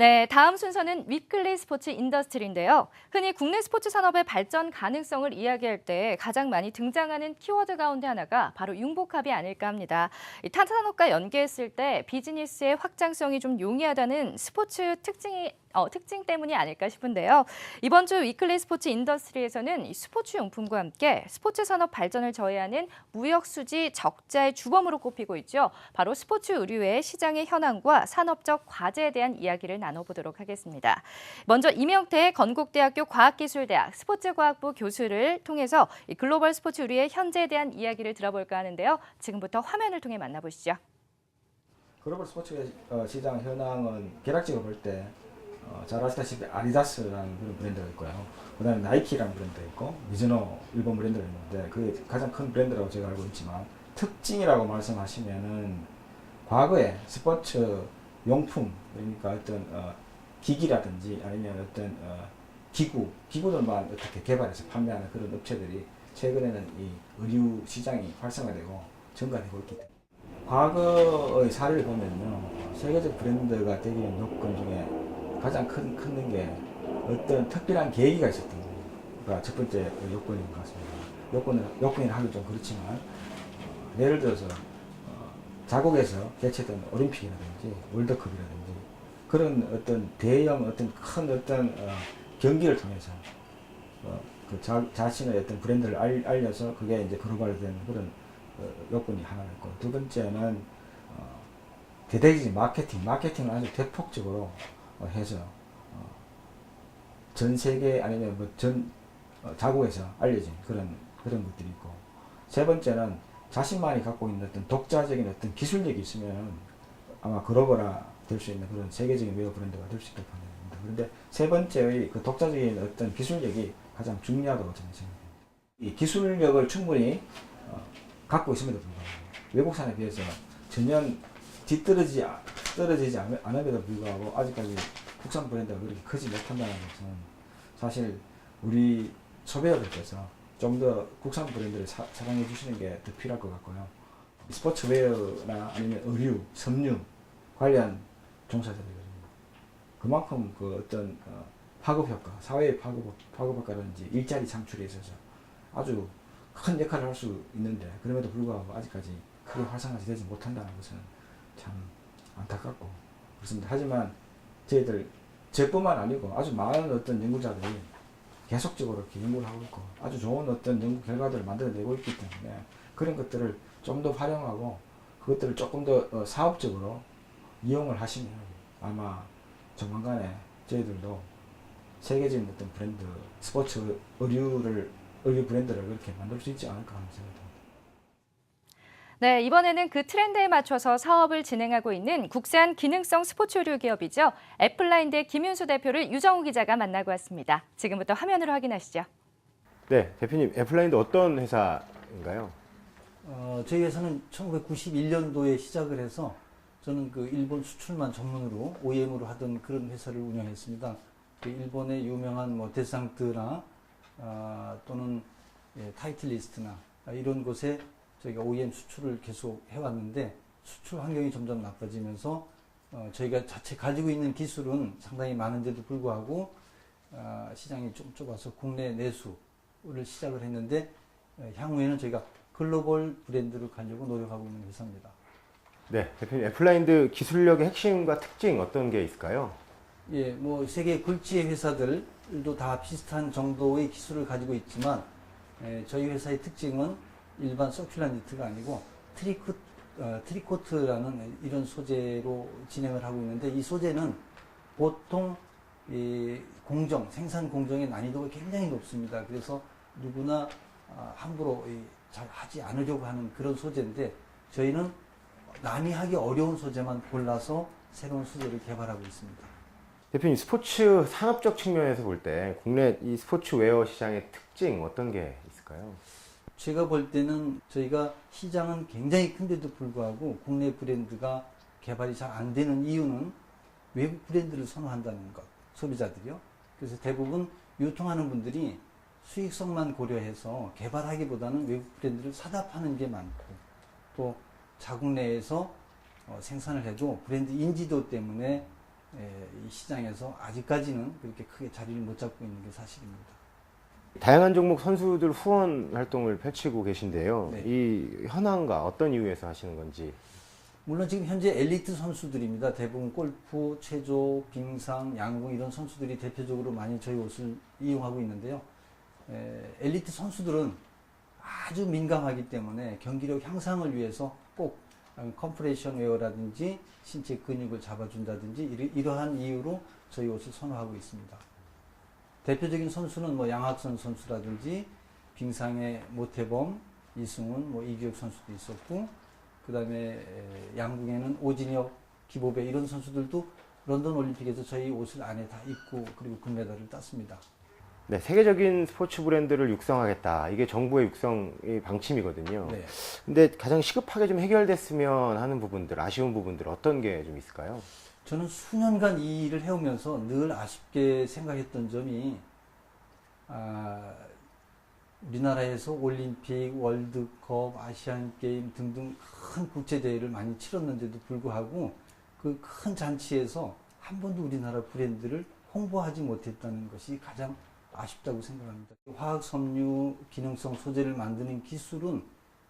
네, 다음 순서는 위클리 스포츠 인더스트리인데요. 흔히 국내 스포츠 산업의 발전 가능성을 이야기할 때 가장 많이 등장하는 키워드 가운데 하나가 바로 융복합이 아닐까 합니다. 이 타 산업과 연계했을 때 비즈니스의 확장성이 좀 용이하다는 스포츠 특징 때문이 아닐까 싶은데요. 이번 주 위클리 스포츠 인더스트리에서는 이 스포츠 용품과 함께 스포츠 산업 발전을 저해하는 무역 수지 적자의 주범으로 꼽히고 있죠. 바로 스포츠 의류의 시장의 현황과 산업적 과제에 대한 이야기를 나눠보도록 하겠습니다. 먼저 임영태 건국대학교 과학기술대학 스포츠과학부 교수를 통해서 이 글로벌 스포츠 의류의 현재에 대한 이야기를 들어볼까 하는데요. 지금부터 화면을 통해 만나보시죠. 글로벌 스포츠 시장 현황은 개략적으로 볼 때 잘 아시다시피 아디다스라는 그런 브랜드가 있고요. 그다음에 나이키라는 브랜드가 있고 미즈노 일본 브랜드가 있는데 그게 가장 큰 브랜드라고 제가 알고 있지만 특징이라고 말씀하시면은 과거에 스포츠 용품 그러니까 어떤 기기라든지 아니면 어떤 기구들만 어떻게 개발해서 판매하는 그런 업체들이 최근에는 이 의류 시장이 활성화되고 증가되고 있기 때문에 과거의 사례를 보면요 세계적 브랜드가 되기 위한 요건 중에 가장 큰 게 어떤 특별한 계기가 있었던 거가 첫 번째 요건인 것 같습니다. 요건이라 하기 좀 그렇지만 예를 들어서 자국에서 개최된 올림픽이라든지 월드컵이라든지 그런 어떤 대형 어떤 큰 어떤 경기를 통해서 그 자신의 어떤 브랜드를 알려서 그게 이제 글로벌된 그런 요건이 하나 있고 두 번째는 대대적인 마케팅을 아주 대폭적으로 해서 전 세계 아니면 뭐 전 자국에서 알려진 그런 것들이 있고 세 번째는 자신만이 갖고 있는 어떤 독자적인 어떤 기술력이 있으면 아마 글로벌화 될 수 있는 그런 세계적인 웨어 브랜드가 될 수 있다고 판단합니다. 그런데 세 번째의 그 독자적인 어떤 기술력이 가장 중요하다고 저는 생각합니다. 이 기술력을 충분히 갖고 있음에도 불구하고 외국산에 비해서 전혀 떨어지지 않음에도 불구하고 아직까지 국산 브랜드가 그렇게 크지 못한다는 것은 사실 우리 소비자들께서 좀 더 국산 브랜드를 사랑해 주시는 게 더 필요할 것 같고요. 스포츠웨어나 아니면 의류, 섬유 관련 종사자들이거든요. 그만큼 그 어떤 파급 효과, 사회의 파급 효과라든지 일자리 창출에 있어서 아주 큰 역할을 할 수 있는데 그럼에도 불구하고 아직까지 크게 활성화되지 못한다는 것은 참 안타깝고 그렇습니다. 하지만 저뿐만 아니고 아주 많은 어떤 연구자들이 계속적으로 이렇게 연구를 하고 있고 아주 좋은 어떤 연구 결과들을 만들어내고 있기 때문에 그런 것들을 좀 더 활용하고 그것들을 조금 더 사업적으로 이용을 하시면 아마 조만간에 저희들도 세계적인 어떤 브랜드, 스포츠 의류 브랜드를 그렇게 만들 수 있지 않을까 하는 생각입니다. 네, 이번에는 그 트렌드에 맞춰서 사업을 진행하고 있는 국산 기능성 스포츠 의류 기업이죠. 애플라인드의 김윤수 대표를 유정우 기자가 만나고 왔습니다. 지금부터 화면으로 확인하시죠. 네, 대표님, 애플라인드 어떤 회사인가요? 저희 회사는 1991년도에 시작을 해서 저는 그 일본 수출만 전문으로 OEM으로 하던 그런 회사를 운영했습니다. 그 일본의 유명한 뭐 데상트나 또는 타이틀리스트나 이런 곳에 저희가 OEM 수출을 계속 해왔는데 수출 환경이 점점 나빠지면서 저희가 자체 가지고 있는 기술은 상당히 많은데도 불구하고 시장이 좀 좁아서 국내 내수를 시작을 했는데 향후에는 저희가 글로벌 브랜드를 가려고 노력하고 있는 회사입니다. 네, 대표님, 애플라인드 기술력의 핵심과 특징 어떤 게 있을까요? 예, 뭐 세계 굴지의 회사들도 다 비슷한 정도의 기술을 가지고 있지만 저희 회사의 특징은 일반 서큘란 니트가 아니고 트리코트라는 이런 소재로 진행을 하고 있는데 이 소재는 보통 생산 공정의 난이도가 굉장히 높습니다. 그래서 누구나 함부로 잘 하지 않으려고 하는 그런 소재인데 저희는 남이 하기 어려운 소재만 골라서 새로운 소재를 개발하고 있습니다. 대표님, 스포츠 산업적 측면에서 볼 때 국내 이 스포츠 웨어 시장의 특징 어떤 게 있을까요? 제가 볼 때는 저희가 시장은 굉장히 큰데도 불구하고 국내 브랜드가 개발이 잘 안 되는 이유는 외국 브랜드를 선호한다는 것, 소비자들이요. 그래서 대부분 유통하는 분들이 수익성만 고려해서 개발하기보다는 외국 브랜드를 사다 파는 게 많고 또 자국 내에서 생산을 해도 브랜드 인지도 때문에 이 시장에서 아직까지는 그렇게 크게 자리를 못 잡고 있는 게 사실입니다. 다양한 종목 선수들 후원 활동을 펼치고 계신데요. 네. 이 현황과 어떤 이유에서 하시는 건지. 물론 지금 현재 엘리트 선수들입니다. 대부분 골프, 체조, 빙상, 양궁 이런 선수들이 대표적으로 많이 저희 옷을 이용하고 있는데요. 엘리트 선수들은 아주 민감하기 때문에 경기력 향상을 위해서 꼭 컴프레션 웨어라든지 신체 근육을 잡아준다든지 이러한 이유로 저희 옷을 선호하고 있습니다. 대표적인 선수는 뭐 양학선 선수라든지 빙상의 모태범, 이승훈, 뭐 이규혁 선수도 있었고, 그 다음에 양궁에는 오진혁, 기보배 이런 선수들도 런던 올림픽에서 저희 옷을 안에 다 입고 그리고 금메달을 땄습니다. 네, 세계적인 스포츠 브랜드를 육성하겠다. 이게 정부의 육성의 방침이거든요. 네. 근데 가장 시급하게 좀 해결됐으면 하는 부분들, 아쉬운 부분들 어떤 게 좀 있을까요? 저는 수년간 이 일을 해오면서 늘 아쉽게 생각했던 점이 우리나라에서 올림픽, 월드컵, 아시안게임 등등 큰 국제대회를 많이 치렀는데도 불구하고 그 큰 잔치에서 한 번도 우리나라 브랜드를 홍보하지 못했다는 것이 가장 아쉽다고 생각합니다. 화학 섬유 기능성 소재를 만드는 기술은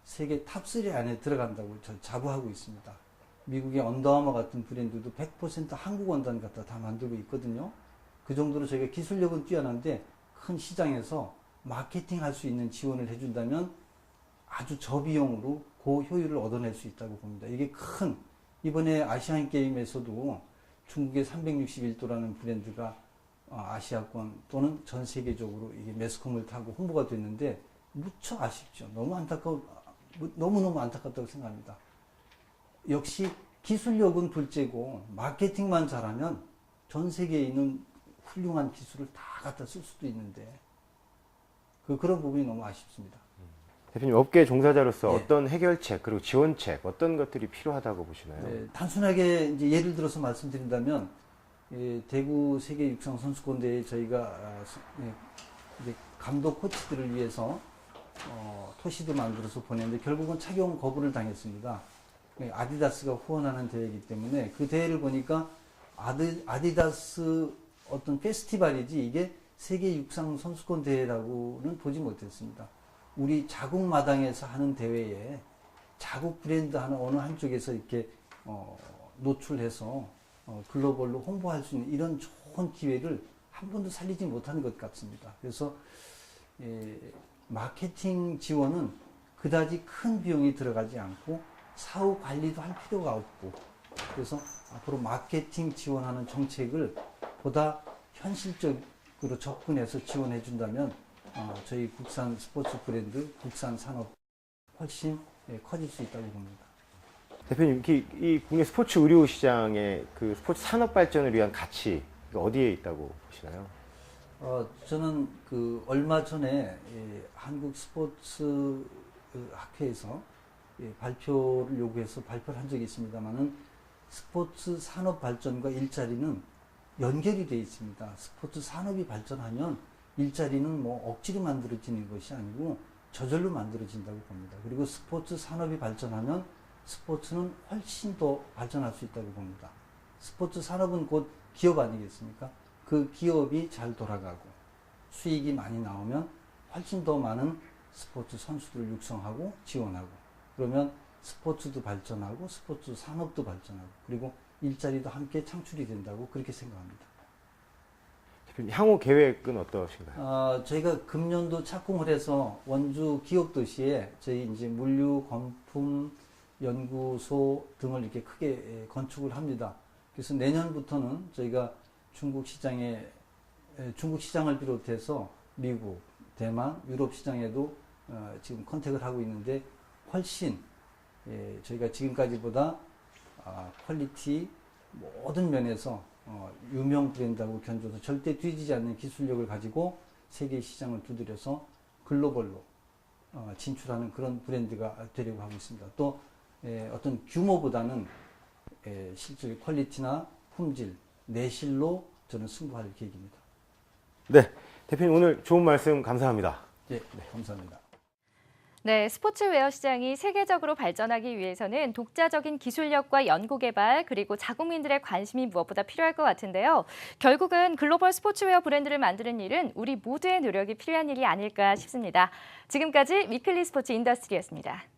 세계 탑3 안에 들어간다고 저 자부하고 있습니다. 미국의 언더아머 같은 브랜드도 100% 한국 원단 갖다 다 만들고 있거든요. 그 정도로 저희가 기술력은 뛰어난데 큰 시장에서 마케팅 할 수 있는 지원을 해준다면 아주 저비용으로 고효율을 얻어낼 수 있다고 봅니다. 이게 이번에 아시안 게임에서도 중국의 361도라는 브랜드가 아시아권 또는 전 세계적으로 이게 매스컴을 타고 홍보가 됐는데 무척 아쉽죠. 너무너무 안타깝다고 생각합니다. 역시 기술력은 둘째고 마케팅만 잘하면 전 세계에 있는 훌륭한 기술을 다 갖다 쓸 수도 있는데 그런 부분이 너무 아쉽습니다. 대표님, 업계 종사자로서 네. 어떤 해결책 그리고 지원책 어떤 것들이 필요하다고 보시나요? 네, 단순하게 이제 예를 들어서 말씀드린다면 대구 세계 육상 선수권대회에 저희가 이제 감독 코치들을 위해서 토시도 만들어서 보냈는데 결국은 착용 거부를 당했습니다. 아디다스가 후원하는 대회이기 때문에 그 대회를 보니까 아디다스 어떤 페스티벌이지 이게 세계 육상 선수권 대회라고는 보지 못했습니다. 우리 자국 마당에서 하는 대회에 자국 브랜드 하나 어느 한쪽에서 이렇게 노출해서 글로벌로 홍보할 수 있는 이런 좋은 기회를 한 번도 살리지 못하는 것 같습니다. 그래서 마케팅 지원은 그다지 큰 비용이 들어가지 않고 사후 관리도 할 필요가 없고 그래서 앞으로 마케팅 지원하는 정책을 보다 현실적으로 접근해서 지원해 준다면 저희 국산 스포츠 브랜드, 국산 산업 훨씬 커질 수 있다고 봅니다. 대표님, 이 국내 스포츠 의료 시장의 그 스포츠 산업 발전을 위한 가치 어디에 있다고 보시나요? 저는 얼마 전에 한국 스포츠 학회에서 발표를 요구해서 발표를 한 적이 있습니다만은 스포츠 산업 발전과 일자리는 연결이 되어 있습니다. 스포츠 산업이 발전하면 일자리는 뭐 억지로 만들어지는 것이 아니고 저절로 만들어진다고 봅니다. 그리고 스포츠 산업이 발전하면 스포츠는 훨씬 더 발전할 수 있다고 봅니다. 스포츠 산업은 곧 기업 아니겠습니까? 그 기업이 잘 돌아가고 수익이 많이 나오면 훨씬 더 많은 스포츠 선수들을 육성하고 지원하고 그러면 스포츠도 발전하고 스포츠 산업도 발전하고 그리고 일자리도 함께 창출이 된다고 그렇게 생각합니다. 대표님, 향후 계획은 어떠신가요? 저희가 금년도 착공을 해서 원주 기업도시에 저희 이제 물류, 건품, 연구소 등을 이렇게 크게 건축을 합니다. 그래서 내년부터는 저희가 중국 시장을 비롯해서 미국, 대만, 유럽 시장에도 지금 컨택을 하고 있는데 훨씬 저희가 지금까지보다 퀄리티 모든 면에서 유명 브랜드하고 견줘서 절대 뒤지지 않는 기술력을 가지고 세계 시장을 두드려서 글로벌로 진출하는 그런 브랜드가 되려고 하고 있습니다. 또 어떤 규모보다는 실질 퀄리티나 품질, 내실로 저는 승부할 계획입니다. 네, 대표님 오늘 좋은 말씀 감사합니다. 네, 감사합니다. 네, 스포츠웨어 시장이 세계적으로 발전하기 위해서는 독자적인 기술력과 연구개발 그리고 자국민들의 관심이 무엇보다 필요할 것 같은데요. 결국은 글로벌 스포츠웨어 브랜드를 만드는 일은 우리 모두의 노력이 필요한 일이 아닐까 싶습니다. 지금까지 위클리 스포츠 인더스트리였습니다.